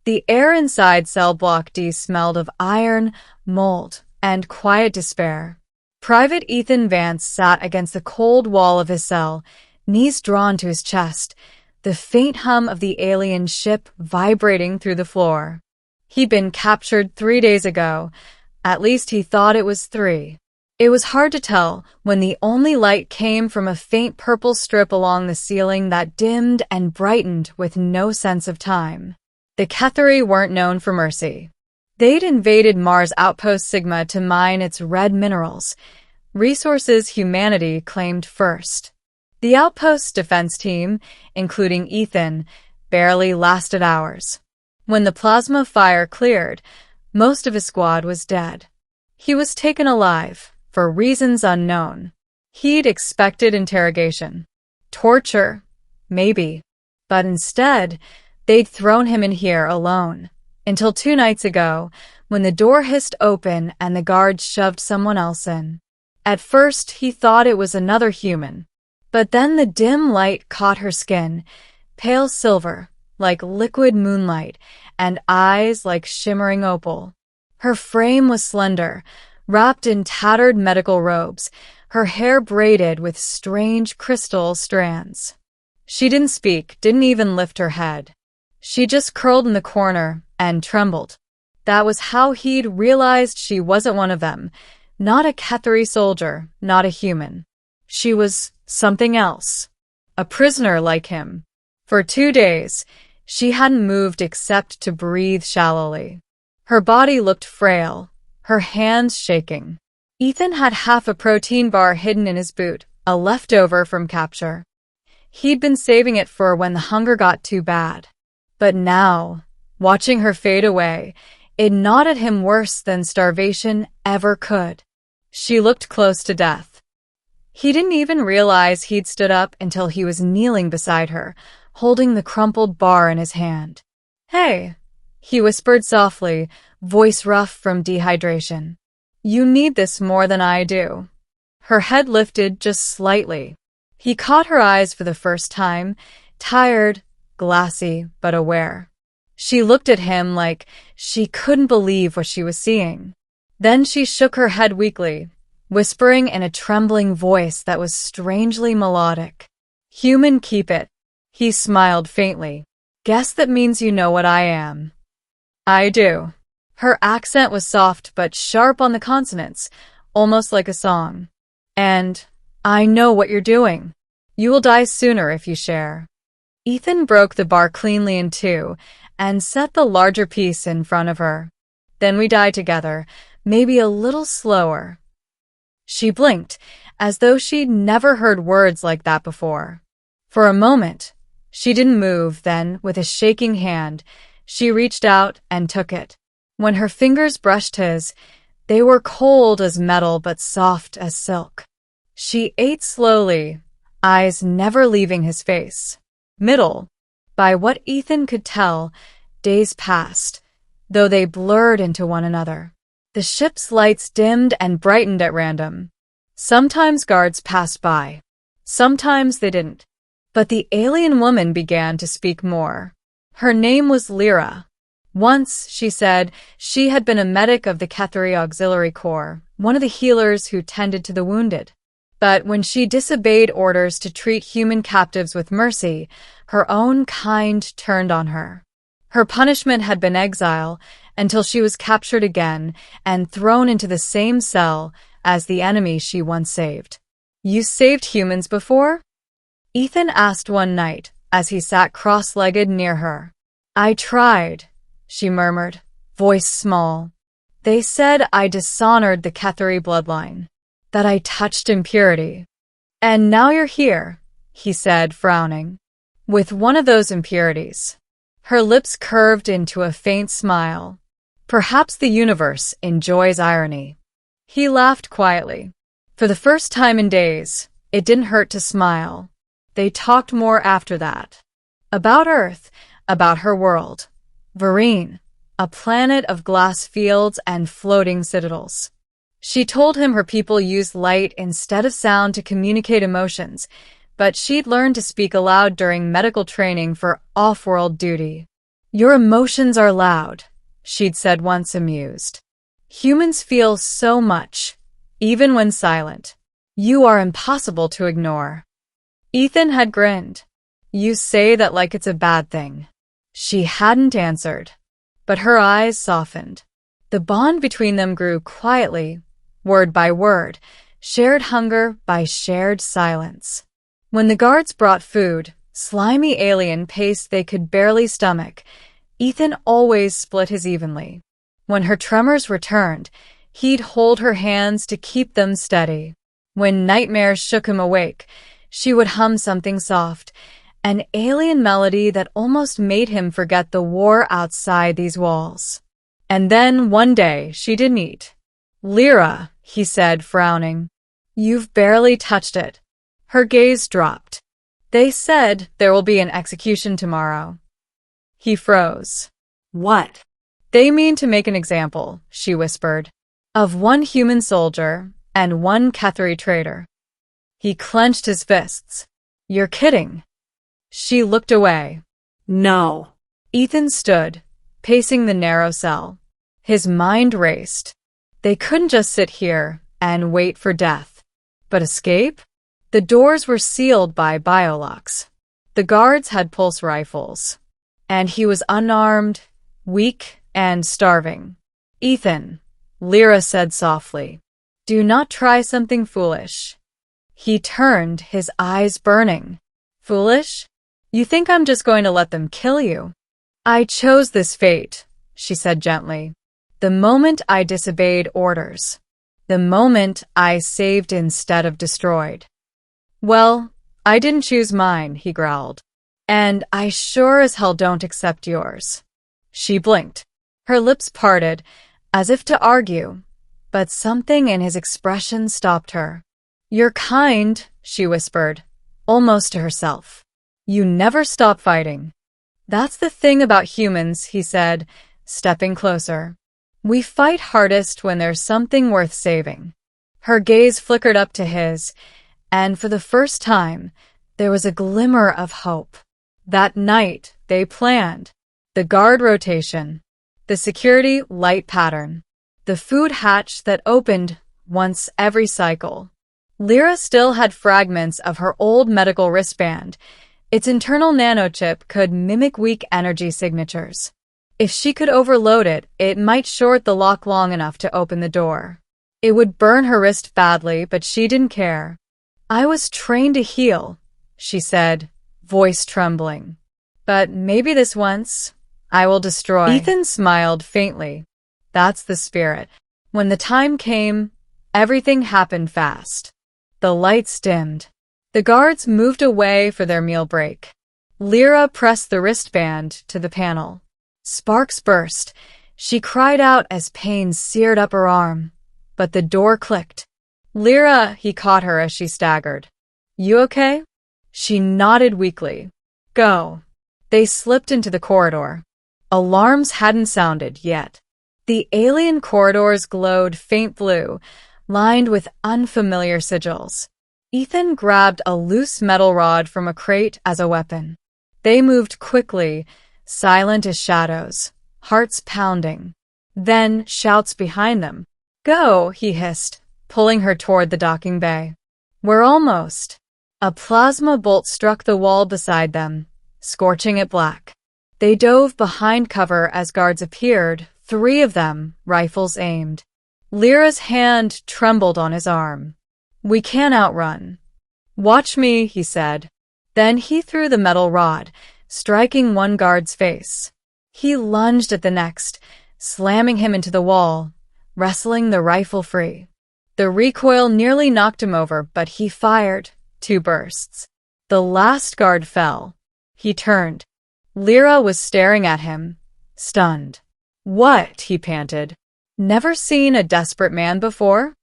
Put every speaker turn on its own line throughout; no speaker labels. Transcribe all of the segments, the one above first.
The air inside cell block D smelled of iron, mold, and quiet despair. Private Ethan Vance sat against the cold wall of his cell, knees drawn to his chest, the faint hum of the alien ship vibrating through the floor. He'd been captured 3 days ago. At least he thought it was 3. It was hard to tell when the only light came from a faint purple strip along the ceiling that dimmed and brightened with no sense of time. The Ketheri weren't known for mercy. They'd invaded Mars Outpost Sigma to mine its red minerals, resources humanity claimed first. The outpost's defense team, including Ethan, barely lasted hours. When the plasma fire cleared, most of his squad was dead. He was taken alive, for reasons unknown. He'd expected interrogation. Torture, maybe. But instead, they'd thrown him in here alone. Until 2 nights ago, when the door hissed open and the guards shoved someone else in. At first, he thought it was another human. But then the dim light caught her skin, pale silver, like liquid moonlight, and eyes like shimmering opal. Her frame was slender, wrapped in tattered medical robes, her hair braided with strange crystal strands. She didn't speak, didn't even lift her head. She just curled in the corner and trembled. That was how he'd realized she wasn't one of them, not a Ketheri soldier, not a human. She was something else, a prisoner like him. For 2 days, she hadn't moved except to breathe shallowly. Her body looked frail, her hands shaking. Ethan had half a protein bar hidden in his boot, a leftover from capture. He'd been saving it for when the hunger got too bad. But now, watching her fade away, it gnawed at him worse than starvation ever could. She looked close to death. He didn't even realize he'd stood up until he was kneeling beside her, holding the crumpled bar in his hand. "Hey," he whispered softly, voice rough from dehydration. "You need this more than I do." Her head lifted just slightly. He caught her eyes for the first time, tired, glassy, but aware. She looked at him like she couldn't believe what she was seeing. Then she shook her head weakly, whispering in a trembling voice that was strangely melodic. "Human, keep it." He smiled faintly. "Guess that means you know what I am." "I do." Her accent was soft but sharp on the consonants, almost like a song. "And I know what you're doing. You will die sooner if you share." Ethan broke the bar cleanly in 2 and set the larger piece in front of her. "Then we die together, maybe a little slower." She blinked, as though she'd never heard words like that before. For a moment, she didn't move, then, with a shaking hand, she reached out and took it. When her fingers brushed his, they were cold as metal but soft as silk. She ate slowly, eyes never leaving his face. By what Ethan could tell, days passed, though they blurred into one another. The ship's lights dimmed and brightened at random. Sometimes guards passed by. Sometimes they didn't. But the alien woman began to speak more. Her name was Lyra. Once, she said, she had been a medic of the Ketheri Auxiliary Corps, one of the healers who tended to the wounded. But when she disobeyed orders to treat human captives with mercy, her own kind turned on her. Her punishment had been exile until she was captured again and thrown into the same cell as the enemy she once saved. "You saved humans before?" Ethan asked one night as he sat cross-legged near her. "I tried," she murmured, voice small. "They said I dishonored the Ketheri bloodline, that I touched impurity. And now you're here," he said, frowning, "with one of those impurities." Her lips curved into a faint smile. Perhaps the universe enjoys irony. He laughed quietly. For the first time in days, it didn't hurt to smile. They talked more after that. About Earth, about her world. Vereen, a planet of glass fields and floating citadels. She told him her people used light instead of sound to communicate emotions, but she'd learned to speak aloud during medical training for off-world duty. Your emotions are loud, she'd said once, amused. Humans feel so much, even when silent. You are impossible to ignore. Ethan had grinned. You say that like it's a bad thing. She hadn't answered, but her eyes softened. The bond between them grew quietly, word by word, shared hunger by shared silence. When the guards brought food, slimy alien paste they could barely stomach, Ethan always split his evenly. When her tremors returned, he'd hold her hands to keep them steady. When nightmares shook him awake, she would hum something soft, an alien melody that almost made him forget the war outside these walls. And then, one day, she didn't eat. Lyra, he said, frowning. You've barely touched it. Her gaze dropped. They said there will be an execution tomorrow. He froze. What? They mean to make an example, she whispered, of one human soldier and one Ketheri traitor. He clenched his fists. You're kidding. She looked away. No. Ethan stood, pacing the narrow cell. His mind raced. They couldn't just sit here and wait for death. But escape? The doors were sealed by biolocks. The guards had pulse rifles. And he was unarmed, weak, and starving. Ethan, Lyra said softly, do not try something foolish. He turned, his eyes burning. Foolish? You think I'm just going to let them kill you? I chose this fate, she said gently. The moment I disobeyed orders. The moment I saved instead of destroyed. Well, I didn't choose mine, he growled. And I sure as hell don't accept yours. She blinked. Her lips parted, as if to argue, but something in his expression stopped her. You're kind, she whispered, almost to herself. You never stop fighting. That's the thing about humans, he said, stepping closer. We fight hardest when there's something worth saving. Her gaze flickered up to his, and for the first time, there was a glimmer of hope. That night, they planned. The guard rotation. The security light pattern. The food hatch that opened once every cycle. Lyra still had fragments of her old medical wristband. Its internal nanochip could mimic weak energy signatures. If she could overload it, it might short the lock long enough to open the door. It would burn her wrist badly, but she didn't care. I was trained to heal, she said, voice trembling. But maybe this once, I will destroy. Ethan smiled faintly. That's the spirit. When the time came, everything happened fast. The lights dimmed. The guards moved away for their meal break. Lyra pressed the wristband to the panel. Sparks burst. She cried out as pain seared up her arm. But the door clicked. Lyra, he caught her as she staggered. You okay? She nodded weakly. Go. They slipped into the corridor. Alarms hadn't sounded yet. The alien corridors glowed faint blue, lined with unfamiliar sigils. Ethan grabbed a loose metal rod from a crate as a weapon. They moved quickly, silent as shadows, hearts pounding. Then shouts behind them. Go, he hissed, pulling her toward the docking bay. We're almost. A plasma bolt struck the wall beside them, scorching it black. They dove behind cover as guards appeared, 3 of them, rifles aimed. Lyra's hand trembled on his arm. We can't outrun. Watch me, he said. Then he threw the metal rod, striking one guard's face. He lunged at the next, slamming him into the wall, wrestling the rifle free. The recoil nearly knocked him over, but he fired 2 bursts. The last guard fell. He turned. Lyra was staring at him, stunned. What? He panted. Never seen a desperate man before?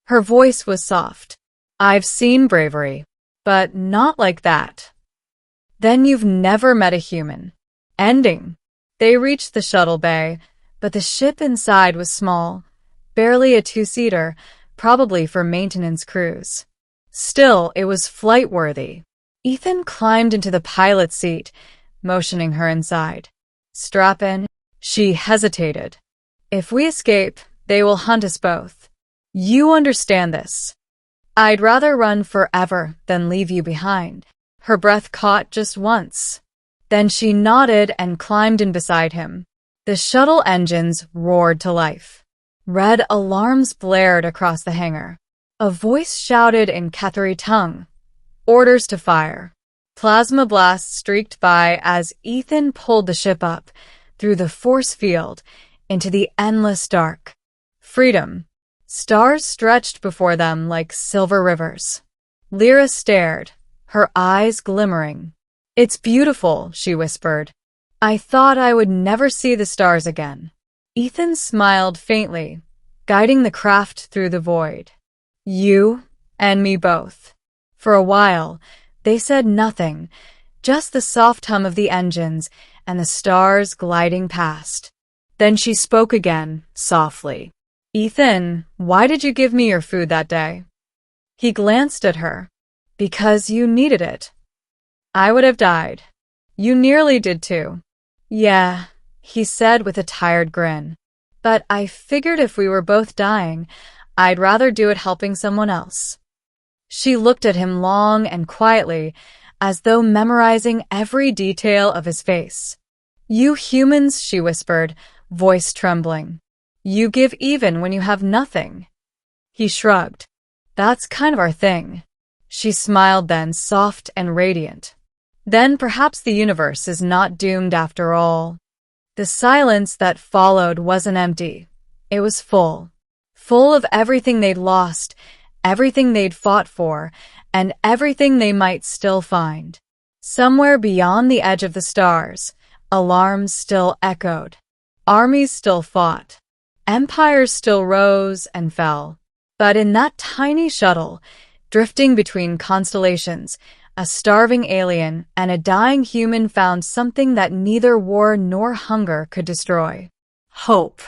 Her voice was soft. I've seen bravery, but not like that. Then you've never met a human. Ending. They reached the shuttle bay, but the ship inside was small, barely a 2-seater, probably for maintenance crews. Still, it was flight-worthy. Ethan climbed into the pilot's seat, motioning her inside. Strap in. She hesitated. If we escape, they will hunt us both. You understand this. I'd rather run forever than leave you behind. Her breath caught just once. Then she nodded and climbed in beside him. The shuttle engines roared to life. Red alarms blared across the hangar. A voice shouted in Ketheri tongue. Orders to fire. Plasma blasts streaked by as Ethan pulled the ship up through the force field into the endless dark. Freedom. Stars stretched before them like silver rivers. Lyra stared, her eyes glimmering. It's beautiful, she whispered. I thought I would never see the stars again. Ethan smiled faintly, guiding the craft through the void. You and me both. For a while, they said nothing, just the soft hum of the engines and the stars gliding past. Then she spoke again, softly. Ethan, why did you give me your food that day? He glanced at her. Because you needed it. I would have died. You nearly did too. Yeah, he said with a tired grin. But I figured if we were both dying, I'd rather do it helping someone else. She looked at him long and quietly, as though memorizing every detail of his face. You humans, she whispered, voice trembling. You give even when you have nothing. He shrugged. That's kind of our thing. She smiled then, soft and radiant. Then perhaps the universe is not doomed after all. The silence that followed wasn't empty. It was full. Full of everything they'd lost, everything they'd fought for, and everything they might still find. Somewhere beyond the edge of the stars, alarms still echoed. Armies still fought. Empires still rose and fell. But in that tiny shuttle, drifting between constellations, a starving alien and a dying human found something that neither war nor hunger could destroy. Hope.